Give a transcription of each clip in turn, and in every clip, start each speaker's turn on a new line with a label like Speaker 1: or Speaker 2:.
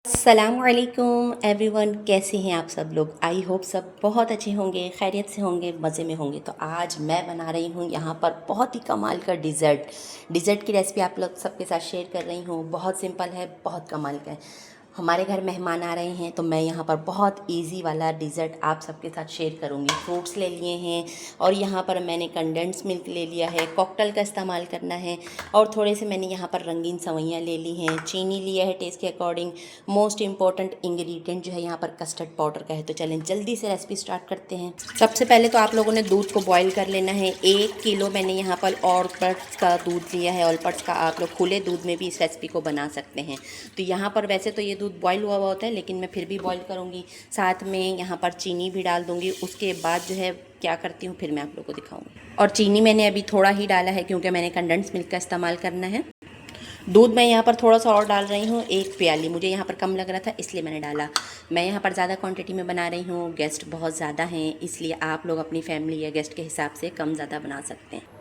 Speaker 1: अस्सलामुअलैकुम एवरीवन, कैसे हैं आप सब लोग। आई होप सब बहुत अच्छे होंगे, खैरियत से होंगे, मज़े में होंगे। तो आज मैं बना रही हूँ यहाँ पर बहुत ही कमाल का डिज़र्ट की रेसिपी आप लोग सबके साथ शेयर कर रही हूँ। बहुत सिंपल है, बहुत कमाल का है। हमारे घर मेहमान आ रहे हैं तो मैं यहाँ पर बहुत इजी वाला डिज़र्ट आप सबके साथ शेयर करूँगी। फ्रूट्स ले लिए हैं और यहाँ पर मैंने कंडेंस मिल्क ले लिया है, कॉकटेल का इस्तेमाल करना है और थोड़े से मैंने यहाँ पर रंगीन सवैयाँ ले ली हैं, चीनी लिया है टेस्ट के अकॉर्डिंग। मोस्ट इंपॉर्टेंट इंग्रेडिएंट जो है यहाँ पर कस्टर्ड पाउडर का है। तो चलें जल्दी से रेसिपी स्टार्ट करते हैं। सबसे पहले तो आप लोगों ने दूध को बॉईल कर लेना है। 1 किलो मैंने यहाँ पर ऑलपर्स का दूध लिया है। ऑलपर्स का आप लोग खुले दूध में भी इस रेसिपी को बना सकते हैं। तो यहाँ पर वैसे तो ये दूध बॉईल हुआ होता है, लेकिन मैं फिर भी बॉईल करूँगी। साथ में यहाँ पर चीनी भी डाल दूँगी। उसके बाद जो है क्या करती हूँ फिर मैं आप लोग को दिखाऊँगी। और चीनी मैंने अभी थोड़ा ही डाला है क्योंकि मैंने कंडेंस मिल्क का इस्तेमाल करना है। दूध मैं यहाँ पर थोड़ा सा और डाल रही हूँ, 1 प्याली। मुझे यहाँ पर कम लग रहा था इसलिए मैंने डाला। मैं यहाँ पर ज़्यादा क्वांटिटी में बना रही हूँ, गेस्ट बहुत ज़्यादा हैं, इसलिए आप लोग अपनी फैमिली या गेस्ट के हिसाब से कम ज़्यादा बना सकते हैं।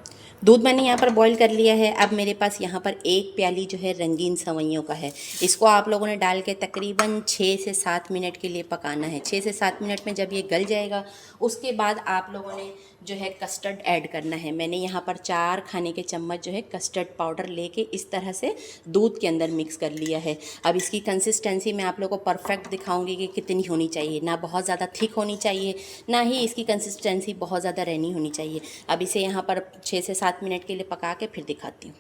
Speaker 1: दूध मैंने यहाँ पर बॉईल कर लिया है। अब मेरे पास यहाँ पर 1 प्याली जो है रंगीन सवैयों का है। इसको आप लोगों ने डाल के तकरीबन 6 से 7 मिनट के लिए पकाना है। 6 से 7 मिनट में जब ये गल जाएगा उसके बाद आप लोगों ने जो है कस्टर्ड ऐड करना है। मैंने यहाँ पर 4 खाने के चम्मच जो है कस्टर्ड पाउडर लेके इस तरह से दूध के अंदर मिक्स कर लिया है। अब इसकी कंसिस्टेंसी मैं आप लोगों को परफेक्ट दिखाऊंगी कि कितनी होनी चाहिए। ना बहुत ज़्यादा थिक होनी चाहिए, ना ही इसकी कंसिस्टेंसी बहुत ज़्यादा रहनी होनी चाहिए। अब इसे यहाँ पर 6 से 7 मिनट के लिए पका के फिर दिखाती हूँ।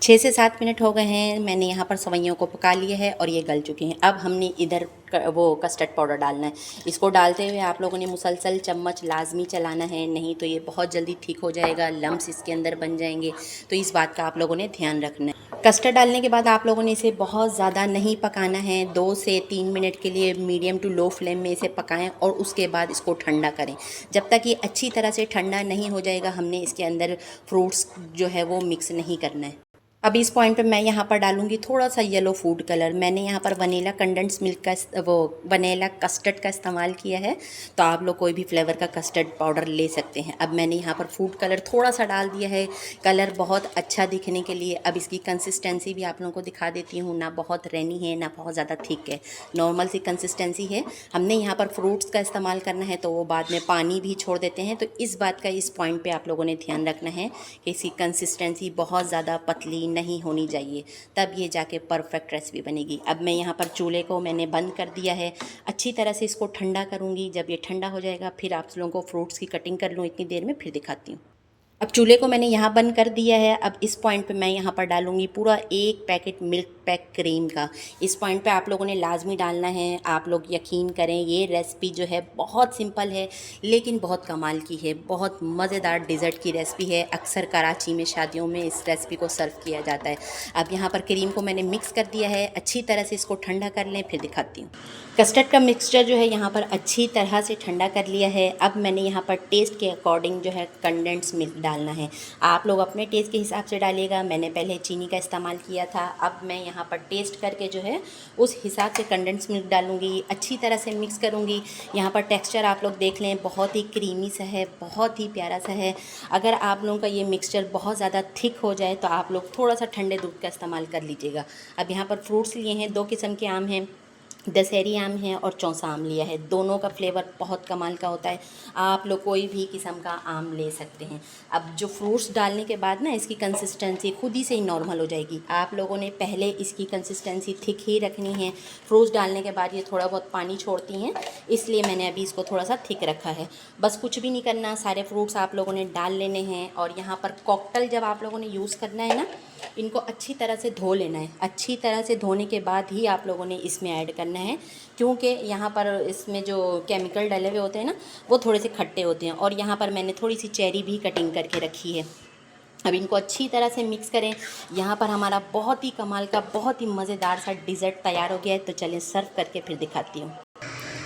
Speaker 1: 6 से 7 मिनट हो गए हैं, मैंने यहाँ पर सवैयों को पका लिया है और ये गल चुके हैं। अब हमने इधर वो कस्टर्ड पाउडर डालना है। इसको डालते हुए आप लोगों ने मुसलसल चम्मच लाजमी चलाना है, नहीं तो ये बहुत जल्दी ठीक हो जाएगा, लम्स इसके अंदर बन जाएंगे। तो इस बात का आप लोगों ने ध्यान रखना है। कस्टर्ड डालने के बाद आप लोगों ने इसे बहुत ज़्यादा नहीं पकाना है। 2 से 3 मिनट के लिए मीडियम टू लो फ्लेम में इसे पकाएं और उसके बाद इसको ठंडा करें। जब तक ये अच्छी तरह से ठंडा नहीं हो जाएगा हमने इसके अंदर फ्रूट्स जो है वो मिक्स नहीं करना है। अब इस पॉइंट पे मैं यहाँ पर डालूंगी थोड़ा सा येलो फूड कलर। मैंने यहाँ पर वनीला कंडेंस मिल्क का वो वनीला कस्टर्ड का इस्तेमाल किया है। तो आप लोग कोई भी फ्लेवर का कस्टर्ड पाउडर ले सकते हैं। अब मैंने यहाँ पर फूड कलर थोड़ा सा डाल दिया है, कलर बहुत अच्छा दिखने के लिए। अब इसकी कंसिस्टेंसी भी आप लोगों को दिखा देती हूँ। ना बहुत रैनी है, ना बहुत ज़्यादा थिक है, नॉर्मल सी कंसिस्टेंसी है। हमने यहाँ पर फ्रूट्स का इस्तेमाल करना है तो वो बाद में पानी भी छोड़ देते हैं। तो इस बात का इस पॉइंट पर आप लोगों ने ध्यान रखना है कि इसकी कंसिस्टेंसी बहुत ज़्यादा पतली नहीं होनी चाहिए, तब ये जाके परफेक्ट रेसिपी बनेगी। अब मैं यहाँ पर चूल्हे को मैंने बंद कर दिया है। अच्छी तरह से इसको ठंडा करूँगी। जब ये ठंडा हो जाएगा फिर आप लोगों को फ्रूट्स की कटिंग कर लूँ, इतनी देर में फिर दिखाती हूँ। अब चूल्हे को मैंने यहाँ बंद कर दिया है। अब इस पॉइंट पे मैं यहाँ पर डालूँगी पूरा 1 पैकेट मिल्क पैक क्रीम का। इस पॉइंट पे आप लोगों ने लाजमी डालना है। आप लोग यकीन करें, ये रेसिपी जो है बहुत सिंपल है लेकिन बहुत कमाल की है। बहुत मज़ेदार डिज़र्ट की रेसिपी है। अक्सर कराची में शादियों में इस रेसिपी को सर्व किया जाता है। अब यहाँ पर क्रीम को मैंने मिक्स कर दिया है। अच्छी तरह से इसको ठंडा कर लें, फिर दिखाती हूँ। कस्टर्ड का मिक्सचर जो है यहाँ पर अच्छी तरह से ठंडा कर लिया है। अब मैंने यहाँ पर टेस्ट के अकॉर्डिंग जो है कंडेंस मिल्क डालना है। आप लोग अपने टेस्ट के हिसाब से डालिएगा। मैंने पहले चीनी का इस्तेमाल किया था, अब मैं यहाँ पर टेस्ट करके जो है उस हिसाब से कंडेंस मिल्क डालूँगी। अच्छी तरह से मिक्स करूँगी। यहाँ पर टेक्सचर आप लोग देख लें, बहुत ही क्रीमी सा है, बहुत ही प्यारा सा है। अगर आप लोगों का ये मिक्सचर बहुत ज़्यादा थिक हो जाए तो आप लोग थोड़ा सा ठंडे दूध का इस्तेमाल कर लीजिएगा। अब यहाँ पर फ्रूट्स लिए हैं, 2 किस्म के आम हैं, दशहरी आम है और चौसा आम लिया है। दोनों का फ्लेवर बहुत कमाल का होता है। आप लोग कोई भी किस्म का आम ले सकते हैं। अब जो फ्रूट्स डालने के बाद ना इसकी कंसिस्टेंसी खुद ही से ही नॉर्मल हो जाएगी। आप लोगों ने पहले इसकी कंसिस्टेंसी थिक ही रखनी है। फ्रूट्स डालने के बाद ये थोड़ा बहुत पानी छोड़ती हैं, इसलिए मैंने अभी इसको थोड़ा सा थिक रखा है। बस कुछ भी नहीं करना, सारे फ्रूट्स आप लोगों ने डाल लेने हैं। और यहाँ पर कॉकटेल जब आप लोगों ने यूज़ करना है ना, इनको अच्छी तरह से धो लेना है। अच्छी तरह से धोने के बाद ही आप लोगों ने इसमें ऐड करना है, क्योंकि यहाँ पर इसमें जो केमिकल डले हुए होते हैं ना वो थोड़े से खट्टे होते हैं। और यहाँ पर मैंने थोड़ी सी चेरी भी कटिंग करके रखी है। अब इनको अच्छी तरह से मिक्स करें। यहाँ पर हमारा बहुत ही कमाल का, बहुत ही मज़ेदार सा डिज़र्ट तैयार हो गया है। तो चलिए सर्व करके फिर दिखाती हूँ।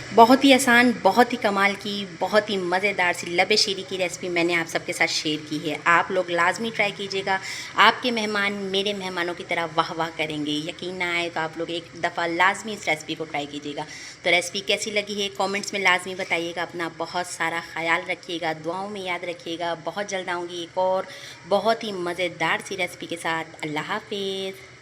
Speaker 1: बहुत ही आसान, बहुत ही कमाल की, बहुत ही मज़ेदार सी लबे शीरी की रेसिपी मैंने आप सबके साथ शेयर की है। आप लोग लाजमी ट्राई कीजिएगा। आपके मेहमान मेरे मेहमानों की तरह वाह वाह करेंगे। यकीन ना आए तो आप लोग एक दफ़ा लाजमी इस रेसिपी को ट्राई कीजिएगा। तो रेसिपी कैसी लगी है कमेंट्स में लाजमी बताइएगा। अपना बहुत सारा ख्याल रखिएगा, दुआओं में याद रखिएगा। बहुत जल्द आऊँगी एक और बहुत ही मज़ेदार सी रेसिपी के साथ। अल्लाह हाफिज़।